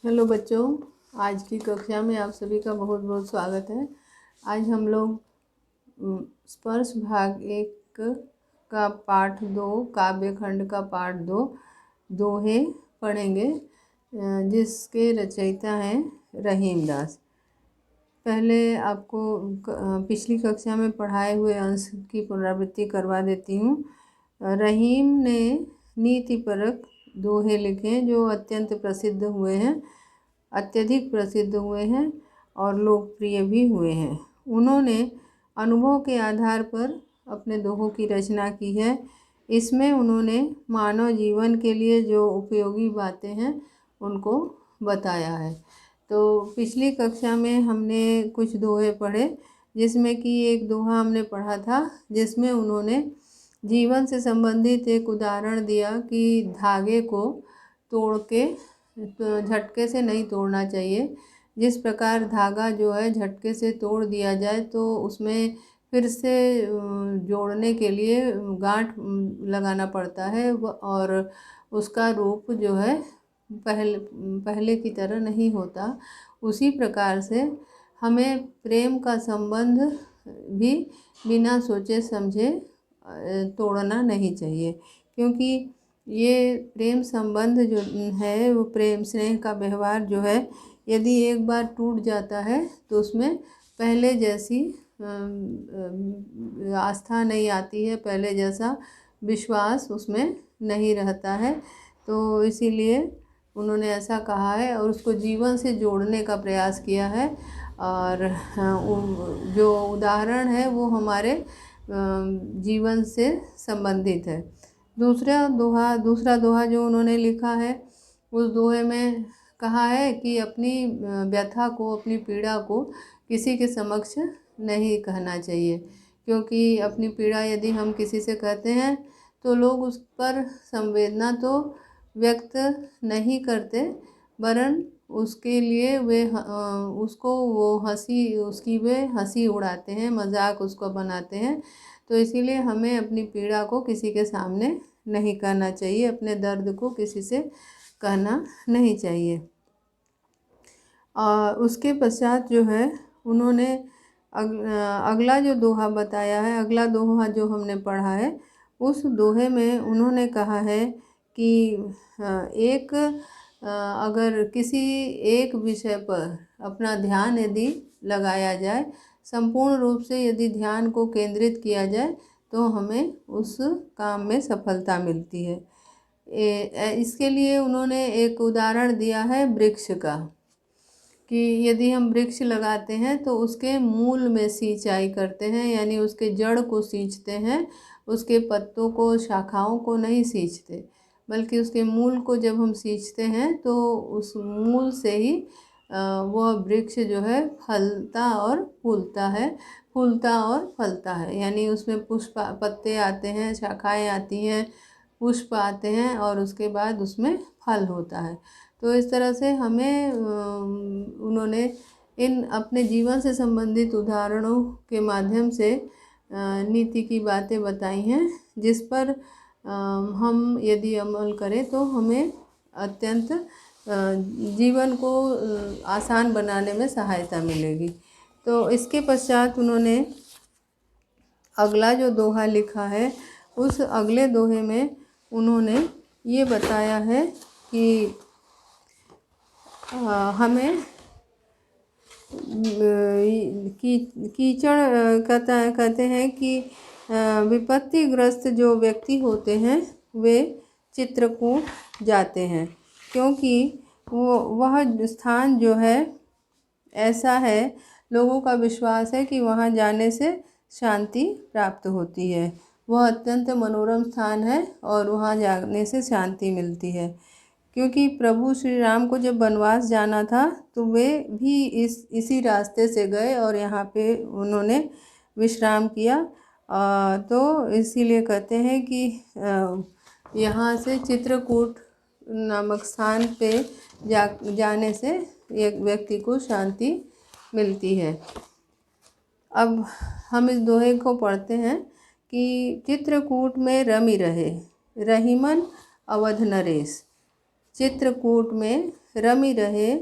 Hello बच्चों, आज की कक्षा में आप सभी का बहुत बहुत स्वागत है। आज हम लोग स्पर्श भाग 1 का पाठ 2 काव्य खंड का पाठ 2 दोहे पढ़ेंगे, जिसके रचयिता हैं रहीम दास। पहले आपको पिछली कक्षा में पढ़ाए हुए अंश की पुनरावृत्ति करवा देती हूँ। रहीम ने नीतिपरक दोहे लिखे जो अत्यंत प्रसिद्ध हुए हैं, अत्यधिक प्रसिद्ध हुए हैं और लोकप्रिय भी हुए हैं। उन्होंने अनुभव के आधार पर अपने दोहों की रचना की है। इसमें उन्होंने मानव जीवन के लिए जो उपयोगी बातें हैं उनको बताया है। तो पिछली कक्षा में हमने कुछ दोहे पढ़े, जिसमें कि एक दोहा हमने पढ़ा था जिसमें उन्होंने जीवन से संबंधित एक उदाहरण दिया कि धागे को तोड़ के तो झटके से नहीं तोड़ना चाहिए। जिस प्रकार धागा जो है झटके से तोड़ दिया जाए तो उसमें फिर से जोड़ने के लिए गांठ लगाना पड़ता है और उसका रूप जो है पहले की तरह नहीं होता। उसी प्रकार से हमें प्रेम का संबंध भी बिना सोचे समझे तोड़ना नहीं चाहिए, क्योंकि ये प्रेम संबंध जो है वो प्रेम स्नेह का व्यवहार जो है यदि एक बार टूट जाता है तो उसमें पहले जैसी आस्था नहीं आती है, पहले जैसा विश्वास उसमें नहीं रहता है। तो इसीलिए उन्होंने ऐसा कहा है और उसको जीवन से जोड़ने का प्रयास किया है। और जो उदाहरण है वो हमारे जीवन से संबंधित है। दूसरा दोहा जो उन्होंने लिखा है, उस दोहे में कहा है कि अपनी व्यथा को, अपनी पीड़ा को किसी के समक्ष नहीं कहना चाहिए, क्योंकि अपनी पीड़ा यदि हम किसी से कहते हैं तो लोग उस पर संवेदना तो व्यक्त नहीं करते, वरन उसके लिए वे उसको वो उसकी वे हंसी उड़ाते हैं, मजाक उसको बनाते हैं। तो इसीलिए हमें अपनी पीड़ा को किसी के सामने नहीं कहना चाहिए, अपने दर्द को किसी से कहना नहीं चाहिए। और उसके पश्चात जो है उन्होंने अगला जो दोहा बताया है, अगला दोहा जो हमने पढ़ा है, उस दोहे में उन्होंने कहा है कि अगर किसी एक विषय पर अपना ध्यान यदि लगाया जाए, संपूर्ण रूप से यदि ध्यान को केंद्रित किया जाए तो हमें उस काम में सफलता मिलती है। इसके लिए उन्होंने एक उदाहरण दिया है वृक्ष का, कि यदि हम वृक्ष लगाते हैं तो उसके मूल में सिंचाई करते हैं, यानी उसके जड़ को सींचते हैं, उसके पत्तों को, शाखाओं को नहीं सींचते, बल्कि उसके मूल को जब हम सींचते हैं तो उस मूल से ही वह वृक्ष जो है फलता और फलता है। यानी उसमें पुष्प, पत्ते आते हैं, शाखाएं आती हैं, पुष्प आते हैं और उसके बाद उसमें फल होता है। तो इस तरह से हमें उन्होंने इन अपने जीवन से संबंधित उदाहरणों के माध्यम से नीति की बातें बताई हैं, जिस पर हम यदि अमल करें तो हमें अत्यंत जीवन को आसान बनाने में सहायता मिलेगी। तो इसके पश्चात उन्होंने अगला जो दोहा लिखा है, उस अगले दोहे में उन्होंने ये बताया है कि हमें कीचड़ कहते हैं कि विपत्तिग्रस्त जो व्यक्ति होते हैं वे चित्रकूट जाते हैं, क्योंकि वह स्थान जो है ऐसा है, लोगों का विश्वास है कि वहाँ जाने से शांति प्राप्त होती है। वह अत्यंत मनोरम स्थान है और वहाँ जाने से शांति मिलती है, क्योंकि प्रभु श्री राम को जब वनवास जाना था तो वे भी इसी रास्ते से गए और यहाँ पे उन्होंने विश्राम किया। तो इसीलिए कहते हैं कि यहाँ से चित्रकूट नामक स्थान पे जाने से एक व्यक्ति को शांति मिलती है। अब हम इस दोहे को पढ़ते हैं कि चित्रकूट में रमी रहे रहीमन अवध नरेश। चित्रकूट में रमी रहे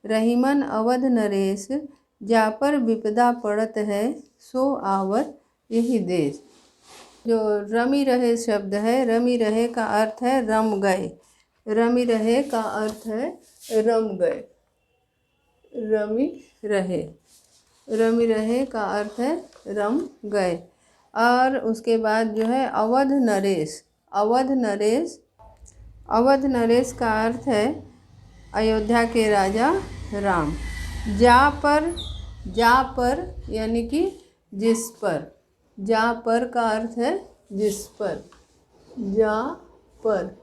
रहीमन अवध नरेश, जा पर विपदा पड़त है सो आवत यही देश। जो रमी रहे शब्द है, रमी रहे का अर्थ है रम गए। रमी रहे का अर्थ है रम गए। रमी रहे, रमी रहे का अर्थ है रम गए। और उसके बाद जो है अवध नरेश। अवध नरेश, अवध नरेश का अर्थ है अयोध्या के राजा राम। जा पर यानी कि जिस पर। जा पर का अर्थ है जिस पर। जा पर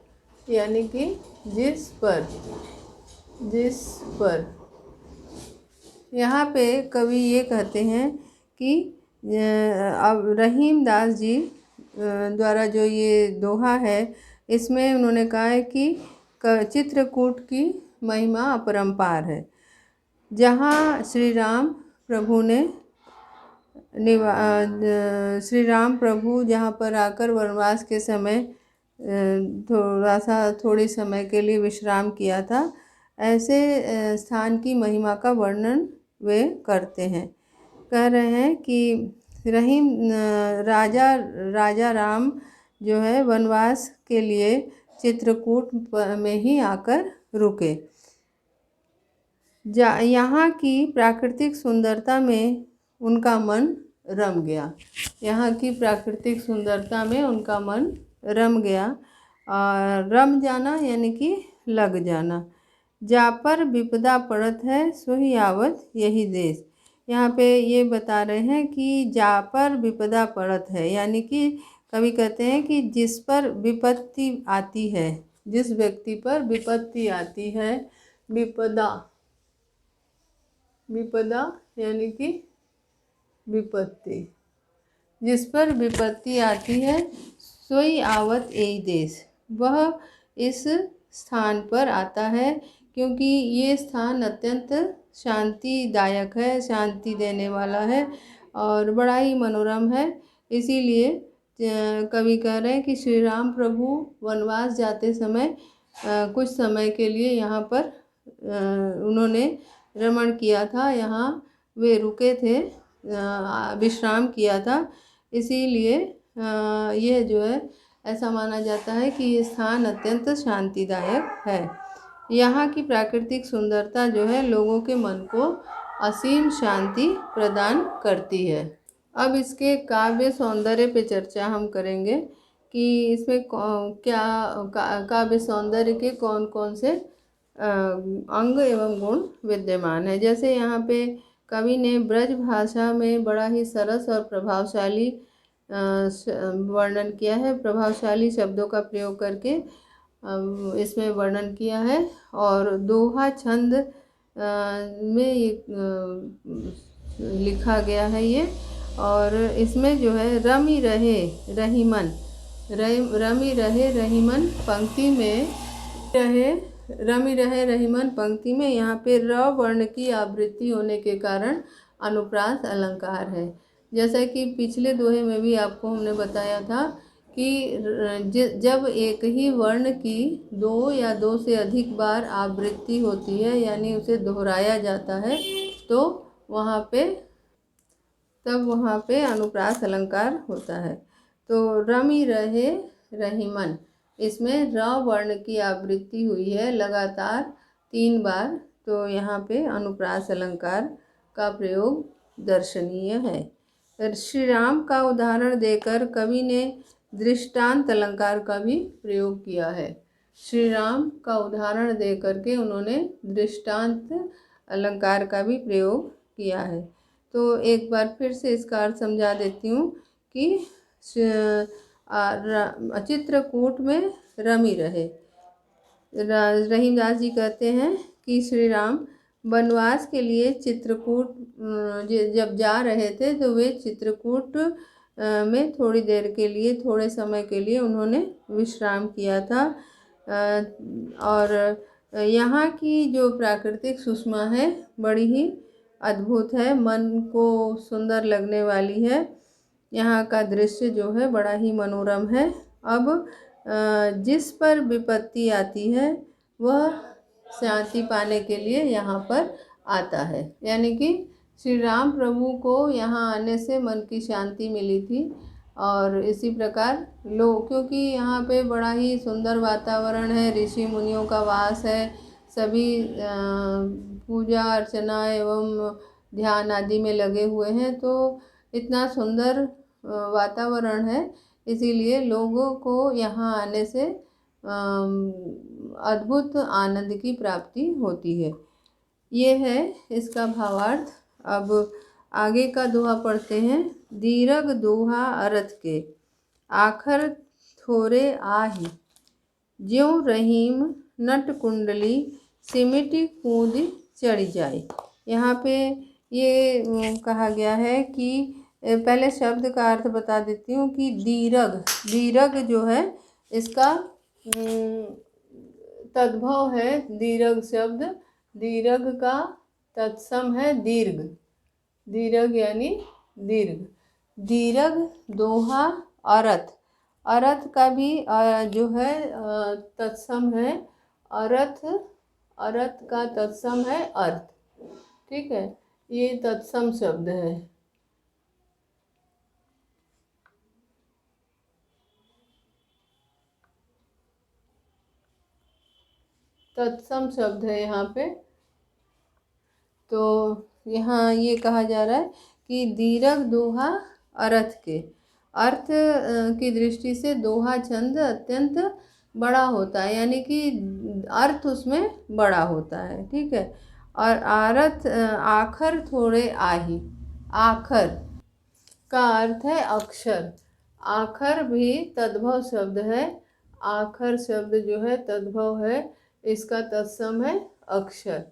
यानी कि जिस पर, जिस पर। यहाँ पे कवि ये कहते हैं कि अब रहीम दास जी द्वारा जो ये दोहा है, इसमें उन्होंने कहा है कि चित्रकूट की महिमा अपरंपार है। जहाँ श्री राम प्रभु ने श्री राम प्रभु जहाँ पर आकर वनवास के समय थोड़ी समय के लिए विश्राम किया था, ऐसे स्थान की महिमा का वर्णन वे करते हैं। कह रहे हैं कि रहीम राजा राम जो है वनवास के लिए चित्रकूट में ही आकर रुके। यहाँ की प्राकृतिक सुंदरता में उनका मन रम गया। यहाँ की प्राकृतिक सुंदरता में उनका मन रम गया। और रम जाना यानी कि लग जाना। जा पर विपदा पड़त है सोही आवत यही देश। यहाँ पे ये बता रहे हैं कि जा पर विपदा पड़त है, यानी कि कवि कहते हैं कि जिस पर विपत्ति आती है, जिस व्यक्ति पर विपत्ति आती है, विपदा, विपदा यानी कि विपत्ति, जिस पर विपत्ति आती है सोई आवत यही देश, वह इस स्थान पर आता है, क्योंकि ये स्थान अत्यंत शांतिदायक है, शांति देने वाला है और बड़ा ही मनोरम है। इसीलिए कवि कह रहे हैं कि श्री राम प्रभु वनवास जाते समय कुछ समय के लिए यहाँ पर उन्होंने रमण किया था, यहाँ वे रुके थे, विश्राम किया था। इसीलिए यह जो है ऐसा माना जाता है कि ये स्थान अत्यंत शांतिदायक है। यहाँ की प्राकृतिक सुंदरता जो है लोगों के मन को असीम शांति प्रदान करती है। अब इसके काव्य सौंदर्य पे चर्चा हम करेंगे कि इसमें क्या काव्य सौंदर्य के कौन कौन से अंग एवं गुण विद्यमान है। जैसे यहाँ पे कवि ने ब्रज भाषा में बड़ा ही सरस और प्रभावशाली वर्णन किया है, प्रभावशाली शब्दों का प्रयोग करके इसमें वर्णन किया है। और दोहा छंद में ये लिखा गया है ये। और इसमें जो है रमी रहे रहीमन, रमी रहे रहीमन पंक्ति में रमी रहे रहीमन पंक्ति में यहाँ पे र वर्ण की आवृत्ति होने के कारण अनुप्रास अलंकार है। जैसा कि पिछले दोहे में भी आपको हमने बताया था कि जब एक ही वर्ण की दो या दो से अधिक बार आवृत्ति होती है, यानी उसे दोहराया जाता है, तो वहाँ पे अनुप्रास अलंकार होता है। तो रमी रहे रहीमन, इसमें र वर्ण की आवृत्ति हुई है लगातार 3 बार, तो यहाँ पे अनुप्रास अलंकार का प्रयोग दर्शनीय है। श्री राम का उदाहरण देकर कवि ने दृष्टांत अलंकार का भी प्रयोग किया है। श्री राम का उदाहरण दे करके उन्होंने दृष्टांत अलंकार का भी प्रयोग किया है। तो एक बार फिर से इसका अर्थ समझा देती हूँ कि चित्रकूट में रमी रहे। रहीम दास जी कहते हैं कि श्री राम वनवास के लिए चित्रकूट जब जा रहे थे, तो वे चित्रकूट में थोड़ी देर के लिए, थोड़े समय के लिए उन्होंने विश्राम किया था। और यहाँ की जो प्राकृतिक सुषमा है बड़ी ही अद्भुत है, मन को सुंदर लगने वाली है। यहाँ का दृश्य जो है बड़ा ही मनोरम है। अब जिस पर विपत्ति आती है वह शांति पाने के लिए यहाँ पर आता है। यानी कि श्री राम प्रभु को यहाँ आने से मन की शांति मिली थी। और इसी प्रकार लोग, क्योंकि यहाँ पे बड़ा ही सुंदर वातावरण है, ऋषि मुनियों का वास है, सभी पूजा अर्चना एवं ध्यान आदि में लगे हुए हैं, तो इतना सुंदर वातावरण है, इसीलिए लोगों को यहाँ आने से अद्भुत आनंद की प्राप्ति होती है। ये है इसका भावार्थ। अब आगे का दोहा पढ़ते हैं। दीर्घ दोहा अर्थ के, आखर थोरे आही, ज्यों रहीम नट कुंडली, सिमिटी कूद चढ़ जाए। यहाँ पे ये कहा गया है कि पहले शब्द का अर्थ बता देती हूँ कि दीर्घ जो है इसका तद्भव है दीर्घ शब्द। दीर्घ का तत्सम है दीर्घ। दीर्घ यानी दीर्घ। दीर्घ दोहा अर्थ। अर्थ का भी जो है तत्सम है अर्थ। अर्थ का तत्सम है अर्थ। ठीक है, ये तत्सम शब्द है। तत्सम शब्द है यहाँ पे। तो यहाँ ये कहा जा रहा है कि दीर्घ दोहा अर्थ के, अर्थ की दृष्टि से दोहा छंद अत्यंत बड़ा होता है, यानी कि अर्थ उसमें बड़ा होता है। ठीक है। और अर्थ आखर थोड़े आही, आखर का अर्थ है अक्षर। आखर भी तद्भव शब्द है। आखर शब्द जो है तद्भव है, इसका तत्सम है अक्षर।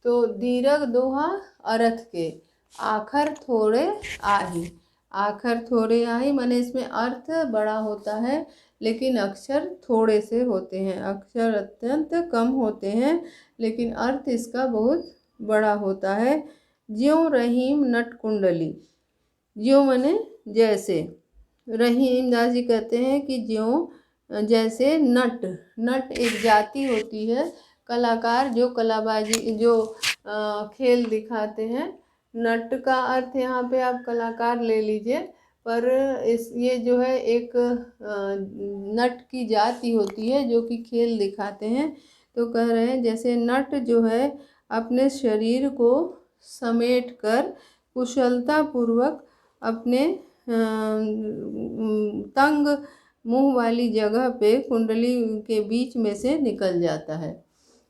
तो दीर्घ दोहा अर्थ के, आखर थोड़े आही। आखर थोड़े आही माने इसमें अर्थ बड़ा होता है लेकिन अक्षर थोड़े से होते हैं, अक्षर अत्यंत कम होते हैं लेकिन अर्थ इसका बहुत बड़ा होता है। ज्यों रहीम नट कुंडली, ज्यों माने जैसे, रहीम दास जी कहते हैं कि ज्यों जैसे नट। नट एक जाति होती है, कलाकार जो कलाबाजी जो खेल दिखाते हैं। नट का अर्थ यहाँ पे आप कलाकार ले लीजिए, पर ये जो है एक नट की जाति होती है जो कि खेल दिखाते हैं। तो कह रहे हैं जैसे नट जो है अपने शरीर को समेट कर कुशलता पूर्वक अपने तंग मुंह वाली जगह पे कुंडली के बीच में से निकल जाता है।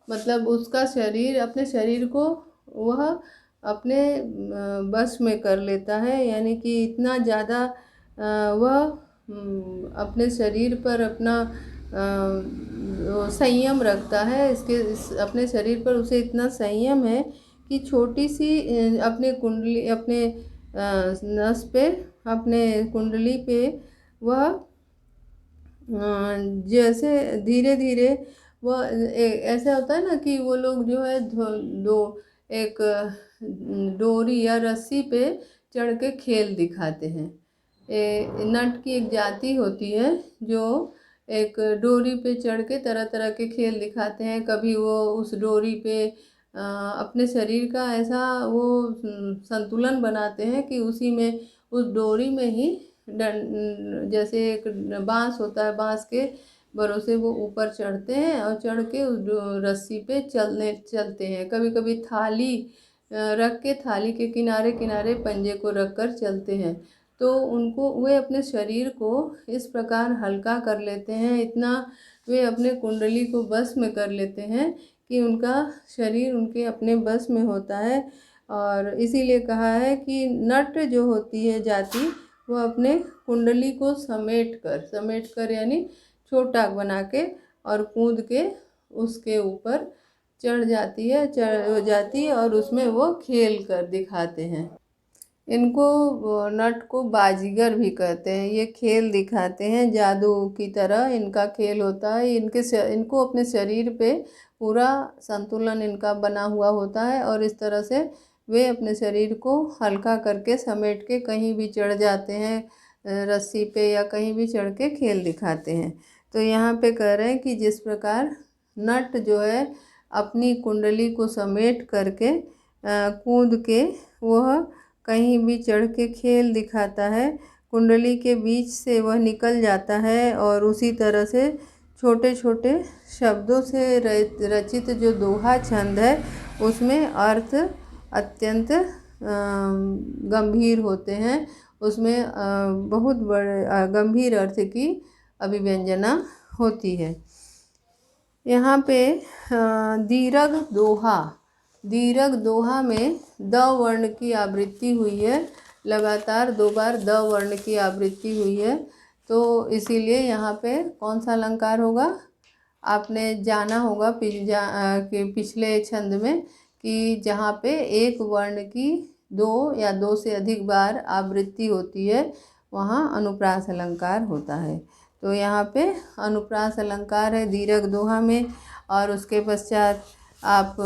मतलब उसका शरीर, अपने शरीर को वह अपने बस में कर लेता है, यानी कि इतना ज़्यादा वह अपने शरीर पर अपना संयम रखता है। अपने शरीर पर उसे इतना संयम है कि छोटी सी अपने कुंडली, अपने नस पे, अपने कुंडली पे वह जैसे धीरे धीरे वह ऐसा होता है ना कि वो लोग जो है एक डोरी या रस्सी पे चढ़ के खेल दिखाते हैं। नट की एक जाति होती है जो एक डोरी पे चढ़ के तरह तरह के खेल दिखाते हैं। कभी वो उस डोरी पे अपने शरीर का ऐसा वो संतुलन बनाते हैं कि उसी में, उस डोरी में ही जैसे एक बांस होता है, बांस के भरोसे वो ऊपर चढ़ते हैं और चढ़ के उस रस्सी पे चलते हैं। कभी कभी थाली रख के थाली के किनारे किनारे पंजे को रख कर चलते हैं। तो उनको, वे अपने शरीर को इस प्रकार हल्का कर लेते हैं, इतना वे अपने कुंडली को बस में कर लेते हैं कि उनका शरीर उनके अपने बस में होता है। और इसीलिए कहा है कि नट जो होती है जाति, वो अपने कुंडली को समेट कर यानी छोटा बना के और कूद के उसके ऊपर चढ़ जाती है और उसमें वो खेल कर दिखाते हैं। इनको नट को बाजीगर भी कहते हैं। ये खेल दिखाते हैं, जादू की तरह इनका खेल होता है। इनको अपने शरीर पे पूरा संतुलन इनका बना हुआ होता है और इस तरह से वे अपने शरीर को हल्का करके समेट के कहीं भी चढ़ जाते हैं, रस्सी पे या कहीं भी चढ़ के खेल दिखाते हैं। तो यहाँ पे कह रहे हैं कि जिस प्रकार नट जो है अपनी कुंडली को समेट करके कूद के वह कहीं भी चढ़ के खेल दिखाता है। कुंडली के बीच से वह निकल जाता है और उसी तरह से छोटे छोटे शब्दों से रचित जो दोहा छंद है उसमें अर्थ अत्यंत गंभीर होते हैं। उसमें बहुत बड़े गंभीर अर्थ की अभिव्यंजना होती है। यहाँ पे दीर्घ दोहा में द वर्ण की आवृत्ति हुई है। लगातार 2 बार द वर्ण की आवृत्ति हुई है, तो इसीलिए यहाँ पे कौन सा अलंकार होगा? आपने जाना होगा पिछले छंद में कि जहाँ पे एक वर्ण की 2 या 2 से अधिक बार आवृत्ति होती है वहाँ अनुप्रास अलंकार होता है। तो यहाँ पे अनुप्रास अलंकार है दीर्घ दोहा में। और उसके पश्चात आप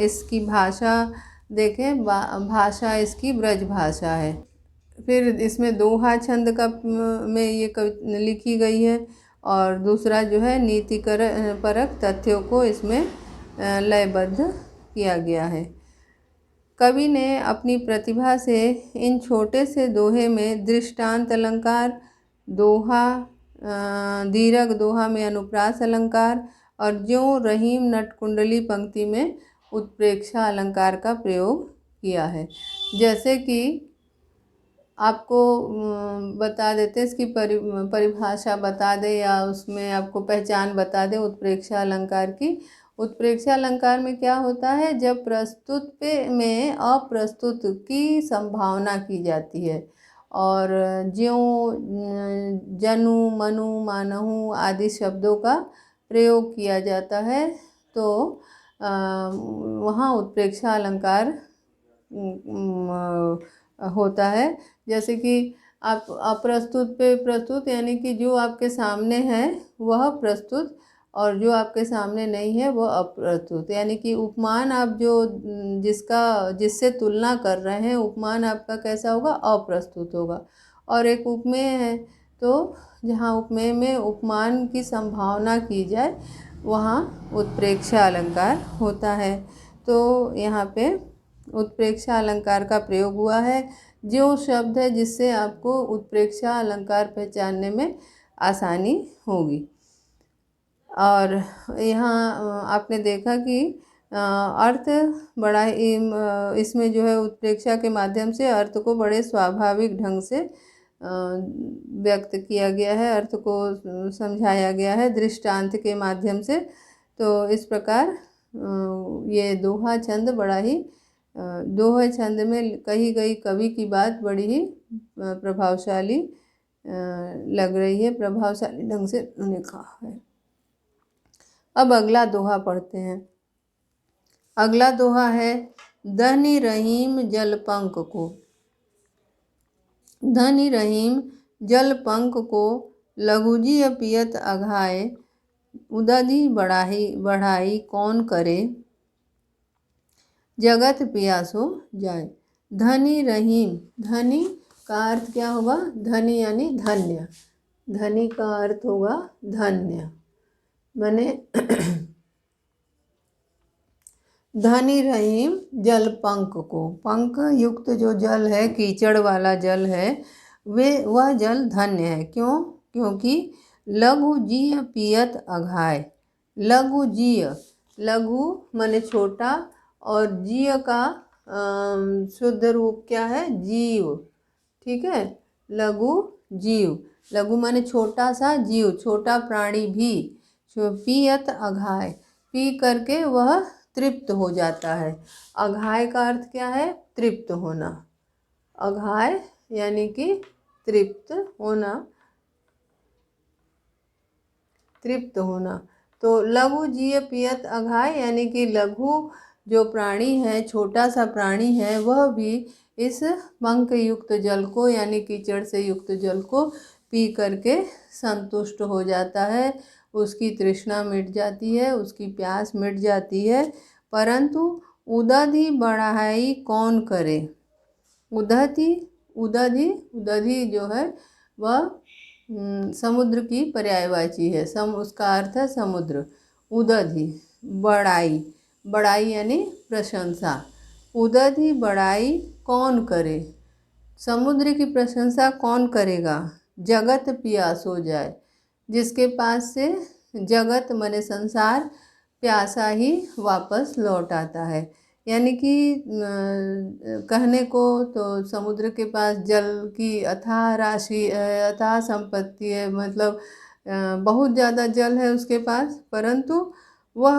इसकी भाषा देखें, भाषा इसकी ब्रज भाषा है। फिर इसमें दोहा छंद का में ये लिखी गई है और दूसरा जो है नीति परक तथ्यों को इसमें लयबद्ध किया गया है। कवि ने अपनी प्रतिभा से इन छोटे से दोहे में दृष्टांत अलंकार, दोहा, दीर्घ दोहा में अनुप्रास अलंकार और ज्यों रहीम नटकुंडली पंक्ति में उत्प्रेक्षा अलंकार का प्रयोग किया है। जैसे कि आपको बता देते इसकी परिभाषा बता दे या उसमें आपको पहचान बता दे उत्प्रेक्षा अलंकार की। उत्प्रेक्षा अलंकार में क्या होता है? जब प्रस्तुत में अप्रस्तुत की संभावना की जाती है और ज्यों, जनु, मनु, मानहु आदि शब्दों का प्रयोग किया जाता है तो वहाँ उत्प्रेक्षा अलंकार होता है। जैसे कि आप अप्रस्तुत पे प्रस्तुत, यानी कि जो आपके सामने है वह प्रस्तुत और जो आपके सामने नहीं है वह अप्रस्तुत। यानी कि उपमान आप जो जिससे तुलना कर रहे हैं उपमान आपका कैसा होगा? अप्रस्तुत होगा। और एक उपमेय है, तो जहाँ उपमेय में उपमान की संभावना की जाए वहाँ उत्प्रेक्षा अलंकार होता है। तो यहाँ पे उत्प्रेक्षा अलंकार का प्रयोग हुआ है। जो शब्द है जिससे आपको उत्प्रेक्षा अलंकार पहचानने में आसानी होगी। और यहाँ आपने देखा कि अर्थ बड़ा इसमें जो है उत्प्रेक्षा के माध्यम से अर्थ को बड़े स्वाभाविक ढंग से व्यक्त किया गया है, अर्थ को समझाया गया है दृष्टांत के माध्यम से। तो इस प्रकार ये दोहा छंद बड़ा ही दोहे छंद में कही गई कवि की बात बड़ी ही प्रभावशाली लग रही है, प्रभावशाली ढंग से उन्होंने कहा है। अब अगला दोहा पढ़ते हैं। अगला दोहा है धनी रहीम जलपंक को। धनी रहीम जलपंक को लघुजी पियत अघाए, उदधि बढ़ाई कौन करे, जगत पियासो जाए। धनी रहीम, धनी का अर्थ क्या होगा? धनी यानी धन्य। धनी का अर्थ होगा धन्य, माने धनी रहीम जल पंक को, पंख युक्त जो जल है, कीचड़ वाला जल है, वह जल धन्य है। क्यों? क्योंकि लघु जीय पियत अघाय। लघु जीय, लघु माने छोटा और जीव का शुद्ध रूप क्या है? जीव। ठीक है, लघु जीव, लघु माने छोटा सा जीव, छोटा प्राणी भी। पियत अघाय, पी करके वह तृप्त हो जाता है। अघाय का अर्थ क्या है? तृप्त होना। अघाय यानी कि तृप्त होना, तृप्त होना। तो लघु जीव पियत अघाय यानी कि लघु जो प्राणी है, छोटा सा प्राणी है, वह भी इस पंख युक्त जल को यानी कीचड़ से युक्त जल को पी करके संतुष्ट हो जाता है। उसकी तृष्णा मिट जाती है, उसकी प्यास मिट जाती है। परंतु उदधि बढ़ाई कौन करे। उदधि, उदधि जो है वह समुद्र की पर्यायवाची है। उसका अर्थ है समुद्र। उदधि बड़ाई, बड़ाई यानी प्रशंसा। उदधि बड़ाई कौन करे, समुद्र की प्रशंसा कौन करेगा। जगत पियास हो जाए, जिसके पास से जगत माने संसार प्यासा ही वापस लौट आता है। यानी कि कहने को तो समुद्र के पास जल की अथाह राशि, अथाह संपत्ति है, मतलब बहुत ज़्यादा जल है उसके पास, परंतु वह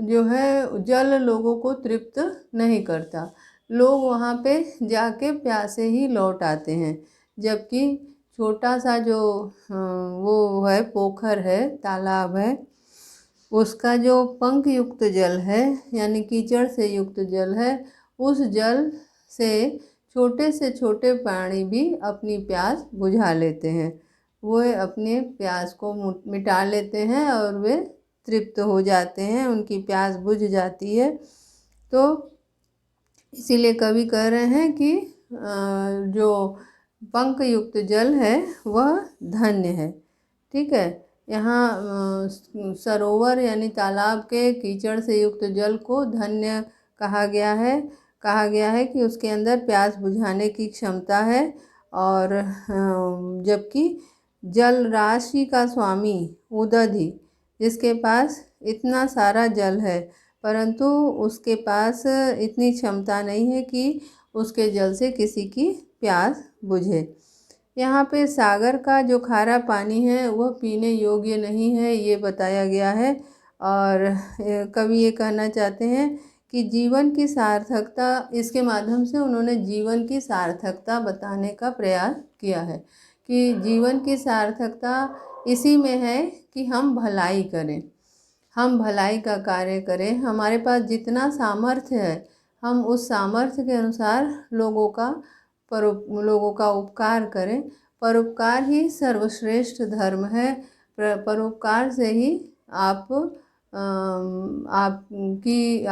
जो है जल लोगों को तृप्त नहीं करता। लोग वहाँ पे जाके प्यासे ही लौट आते हैं। जबकि छोटा सा जो वो है, पोखर है, तालाब है, उसका जो पंख युक्त जल है यानी कीचड़ से युक्त जल है, उस जल से छोटे प्राणी भी अपनी प्यास बुझा लेते हैं। वो अपने प्यास को मिटा लेते हैं और वे तृप्त हो जाते हैं, उनकी प्यास बुझ जाती है। तो इसीलिए कवि कह रहे हैं कि जो पंख युक्त जल है वह धन्य है। ठीक है, यहाँ सरोवर यानी तालाब के कीचड़ से युक्त जल को धन्य कहा गया है कि उसके अंदर प्यास बुझाने की क्षमता है। और जबकि जल राशि का स्वामी उदधि, जिसके पास इतना सारा जल है, परंतु उसके पास इतनी क्षमता नहीं है कि उसके जल से किसी की प्यास बुझे। यहाँ पे सागर का जो खारा पानी है वह पीने योग्य नहीं है, ये बताया गया है। और कवि ये कहना चाहते हैं कि जीवन की सार्थकता, इसके माध्यम से उन्होंने जीवन की सार्थकता बताने का प्रयास किया है कि जीवन की सार्थकता इसी में है कि हम भलाई करें, हम भलाई का कार्य करें। हमारे पास जितना सामर्थ्य है हम उस सामर्थ्य के अनुसार लोगों का उपकार करें। परोपकार ही सर्वश्रेष्ठ धर्म है। परोपकार से ही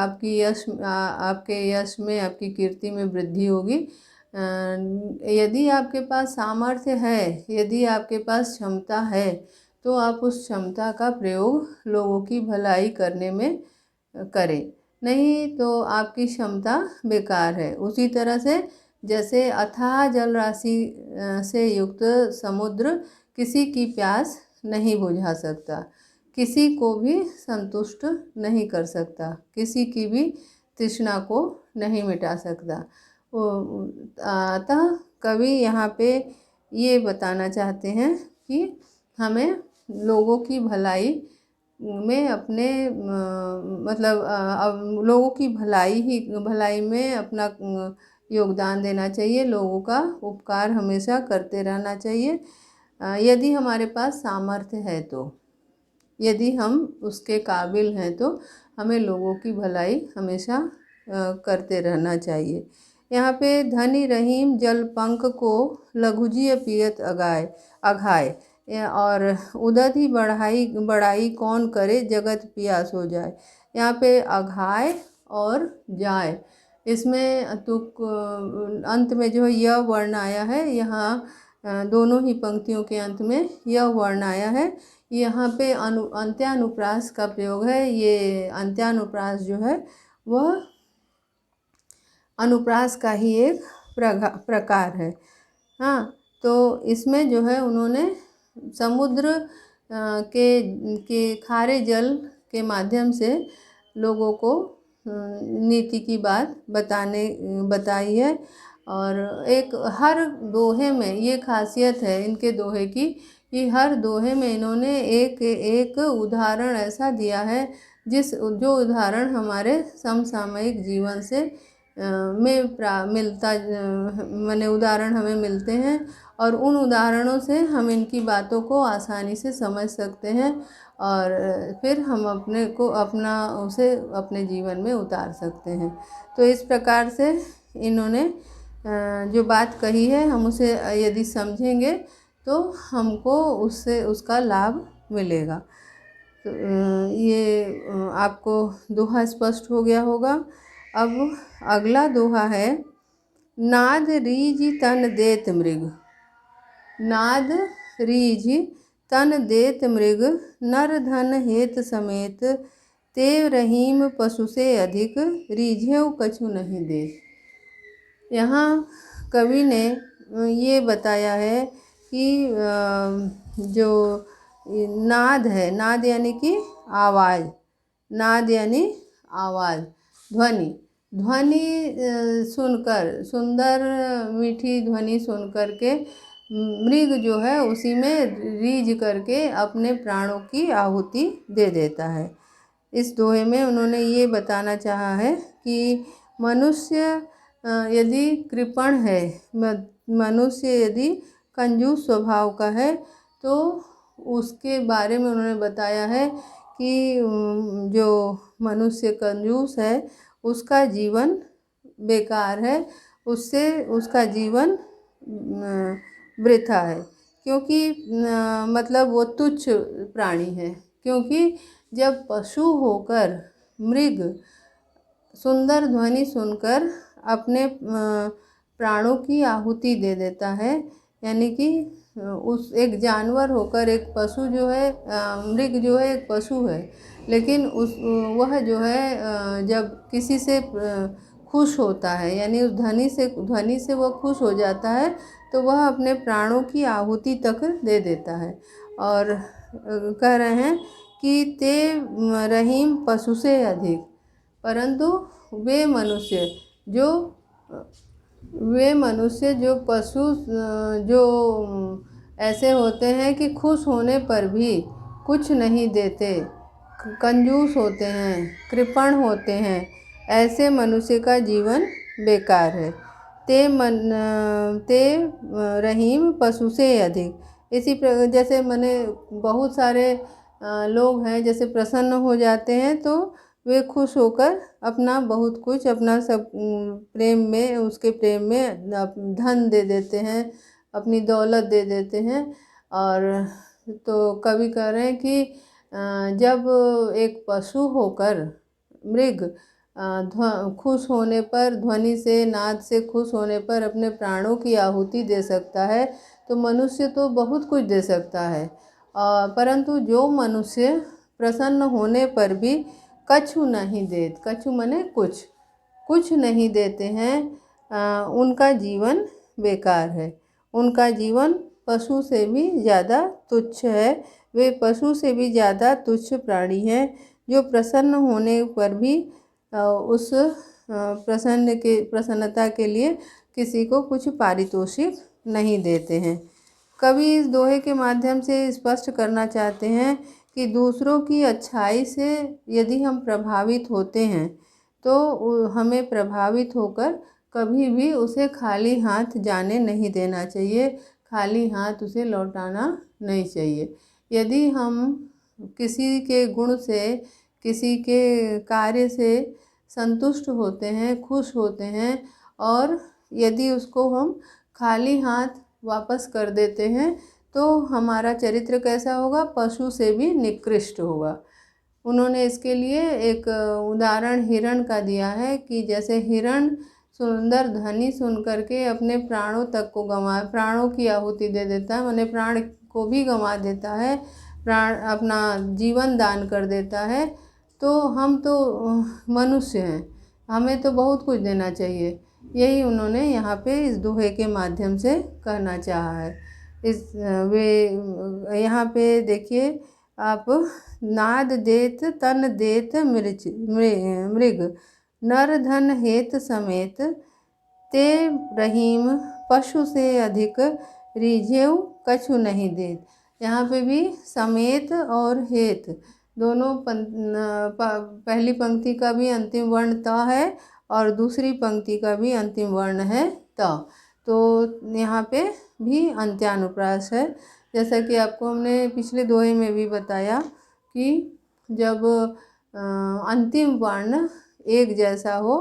आपके यश में, आपकी कीर्ति में वृद्धि होगी। यदि आपके पास सामर्थ्य है, यदि आपके पास क्षमता है, तो आप उस क्षमता का प्रयोग लोगों की भलाई करने में करें, नहीं तो आपकी क्षमता बेकार है। उसी तरह से जैसे अथाह जल राशि से युक्त समुद्र किसी की प्यास नहीं बुझा सकता, किसी को भी संतुष्ट नहीं कर सकता, किसी की भी तृष्णा को नहीं मिटा सकता। अतः कवि यहाँ पे ये बताना चाहते हैं कि हमें लोगों की भलाई में अपने लोगों की भलाई में अपना योगदान देना चाहिए। लोगों का उपकार हमेशा करते रहना चाहिए, यदि हमारे पास सामर्थ्य है तो, यदि हम उसके काबिल हैं तो हमें लोगों की भलाई हमेशा करते रहना चाहिए। यहाँ पे धनी रहीम जल पंख को लघुजिय पियत अघाय, और उदधि बढ़ाई कौन करे जगत पियास हो जाए। यहाँ पे अघाय और जाय, इसमें तुक अंत में जो है यह वर्ण आया है, यहाँ दोनों ही पंक्तियों के अंत में यह वर्ण आया है। यहाँ पे अंत्यानुप्रास का प्रयोग है। ये अंत्यानुप्रास जो है वह अनुप्रास का ही एक प्रकार है। हाँ, तो इसमें जो है उन्होंने समुद्र के खारे जल के माध्यम से लोगों को नीति की बात बताई है। और एक हर दोहे में ये खासियत है इनके दोहे की कि हर दोहे में इन्होंने एक उदाहरण ऐसा दिया है जो उदाहरण हमारे समसामयिक जीवन से माने उदाहरण हमें मिलते हैं, और उन उदाहरणों से हम इनकी बातों को आसानी से समझ सकते हैं और फिर हम उसे अपने जीवन में उतार सकते हैं। तो इस प्रकार से इन्होंने जो बात कही है हम उसे यदि समझेंगे तो हमको उसका लाभ मिलेगा। तो ये आपको दोहा स्पष्ट हो गया होगा। अब अगला दोहा है, नाद रीझ तन देत मृग। नाद रीझ तन देत मृग, नर धन हेत समेत, ते रहीम पशु से अधिक, रीझेऊ कछु नहीं दे। यहाँ कवि ने ये बताया है कि जो नाद है, नाद यानी कि आवाज़, नाद यानी आवाज़, ध्वनि, ध्वनि सुनकर, सुंदर मीठी ध्वनि सुनकर के मृग जो है उसी में रीझ करके अपने प्राणों की आहुति दे देता है। इस दोहे में उन्होंने ये बताना चाहा है कि मनुष्य यदि कृपण है, मनुष्य यदि कंजूस स्वभाव का है, तो उसके बारे में उन्होंने बताया है कि जो मनुष्य कंजूस है उसका जीवन बेकार है, उससे उसका जीवन वृथा है, क्योंकि मतलब वो तुच्छ प्राणी है। क्योंकि जब पशु होकर मृग सुंदर ध्वनि सुनकर अपने प्राणों की आहुति दे देता है, यानी कि उस एक जानवर होकर, एक पशु जो है, मृग जो है एक पशु है, लेकिन वह जो है जब किसी से खुश होता है, यानी उस ध्वनि से वह खुश हो जाता है, तो वह अपने प्राणों की आहुति तक दे देता है। और कह रहे हैं कि ते रहीम पशु से अधिक, परंतु वे मनुष्य जो पशु जो ऐसे होते हैं कि खुश होने पर भी कुछ नहीं देते, कंजूस होते हैं, कृपण होते हैं, ऐसे मनुष्य का जीवन बेकार है। ते रहीम पशु से अधिक। इसी जैसे मैंने बहुत सारे लोग हैं, जैसे प्रसन्न हो जाते हैं तो वे खुश होकर अपना बहुत कुछ, अपना सब प्रेम में, उसके प्रेम में धन दे देते हैं, अपनी दौलत दे देते हैं। और तो कवि कह रहे हैं कि जब एक पशु होकर मृग खुश होने पर, ध्वनि से, नाद से खुश होने पर अपने प्राणों की आहुति दे सकता है, तो मनुष्य तो बहुत कुछ दे सकता है। परंतु जो मनुष्य प्रसन्न होने पर भी कछु नहीं देते, कछु माने कुछ नहीं देते हैं, उनका जीवन बेकार है, उनका जीवन पशु से भी ज़्यादा तुच्छ है। वे पशु से भी ज़्यादा तुच्छ प्राणी हैं, जो प्रसन्न होने पर भी उस प्रसन्नता के लिए किसी को कुछ पारितोषिक नहीं देते हैं। कवि इस दोहे के माध्यम से स्पष्ट करना चाहते हैं कि दूसरों की अच्छाई से यदि हम प्रभावित होते हैं, तो हमें प्रभावित होकर कभी भी उसे खाली हाथ जाने नहीं देना चाहिए, खाली हाथ उसे लौटाना नहीं चाहिए। यदि हम किसी के गुण से, किसी के कार्य से संतुष्ट होते हैं, खुश होते हैं, और यदि उसको हम खाली हाथ वापस कर देते हैं, तो हमारा चरित्र कैसा होगा? पशु से भी निकृष्ट होगा। उन्होंने इसके लिए एक उदाहरण हिरण का दिया है कि जैसे हिरण सुंदर ध्वनि सुन करके अपने प्राणों तक को प्राणों की आहुति दे देता है, माने प्राण को भी गंवा देता है, प्राण अपना जीवन दान कर देता है। तो हम तो मनुष्य हैं, हमें तो बहुत कुछ देना चाहिए। यही उन्होंने यहाँ पे इस दोहे के माध्यम से कहना चाहा है। यहाँ पे देखिए आप, नाद देत तन देत मृग, नर धन हेत समेत, ते रहीम पशु से अधिक, रीझेऊ कछु नहीं देत। यहाँ पे भी समेत और हेत दोनों पहली पंक्ति का भी अंतिम वर्ण त है और दूसरी पंक्ति का भी अंतिम वर्ण है त। तो यहाँ पे भी अंत्यानुप्रास है। जैसा कि आपको हमने पिछले दोहे में भी बताया कि जब अंतिम वर्ण एक जैसा हो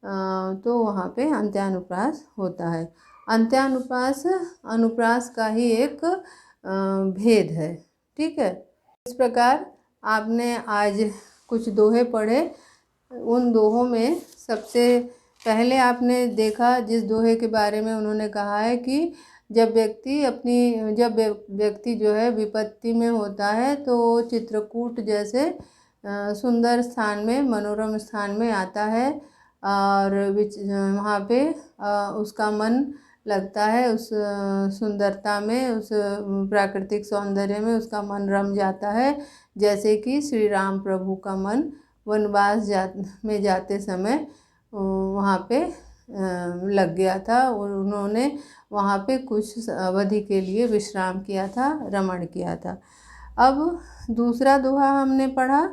तो वहाँ पे अंत्यानुप्रास होता है। अंत्यानुप्रास अनुप्रास का ही एक भेद है। ठीक है, इस प्रकार आपने आज कुछ दोहे पढ़े। उन दोहों में सबसे पहले आपने देखा, जिस दोहे के बारे में उन्होंने कहा है कि जब व्यक्ति जो है विपत्ति में होता है तो चित्रकूट जैसे सुंदर स्थान में, मनोरम स्थान में आता है और वहाँ पे उसका मन लगता है, उस सुंदरता में, उस प्राकृतिक सौंदर्य में उसका मन रम जाता है। जैसे कि श्री राम प्रभु का मन वनवास में जाते समय वहाँ पे लग गया था और उन्होंने वहाँ पे कुछ अवधि के लिए विश्राम किया था, रमण किया था। अब दूसरा दोहा हमने पढ़ा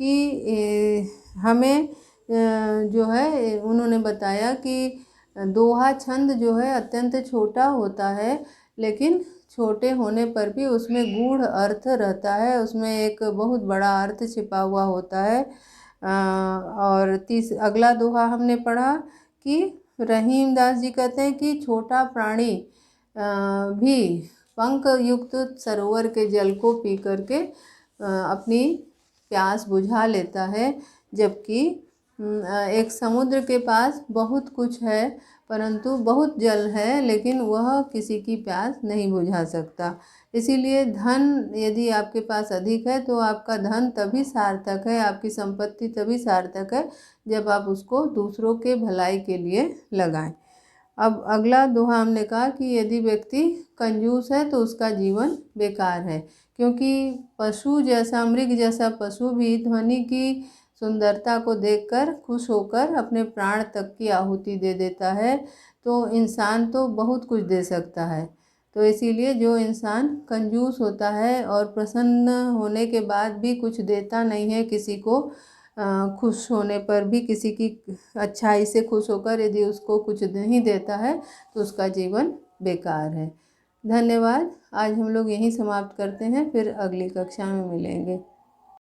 कि हमें जो है उन्होंने बताया कि दोहा छंद जो है अत्यंत छोटा होता है, लेकिन छोटे होने पर भी उसमें गूढ़ अर्थ रहता है, उसमें एक बहुत बड़ा अर्थ छिपा हुआ होता है। और अगला दोहा हमने पढ़ा कि रहीम दास जी कहते हैं कि छोटा प्राणी भी पंख युक्त सरोवर के जल को पी करके अपनी प्यास बुझा लेता है, जबकि एक समुद्र के पास बहुत कुछ है परंतु बहुत जल है, लेकिन वह किसी की प्यास नहीं बुझा सकता। इसीलिए धन यदि आपके पास अधिक है तो आपका धन तभी सार्थक है, आपकी संपत्ति तभी सार्थक है जब आप उसको दूसरों के भलाई के लिए लगाएं। अब अगला दोहा हमने कहा कि यदि व्यक्ति कंजूस है तो उसका जीवन बेकार है, क्योंकि पशु जैसा, मृग जैसा पशु भी ध्वनि की सुंदरता को देखकर खुश होकर अपने प्राण तक की आहुति दे देता है। तो इंसान तो बहुत कुछ दे सकता है, तो इसीलिए जो इंसान कंजूस होता है और प्रसन्न होने के बाद भी कुछ देता नहीं है किसी को, खुश होने पर भी किसी की अच्छाई से खुश होकर यदि उसको कुछ नहीं देता है तो उसका जीवन बेकार है। धन्यवाद। आज हम लोग यहीं समाप्त करते हैं, फिर अगली कक्षा में मिलेंगे।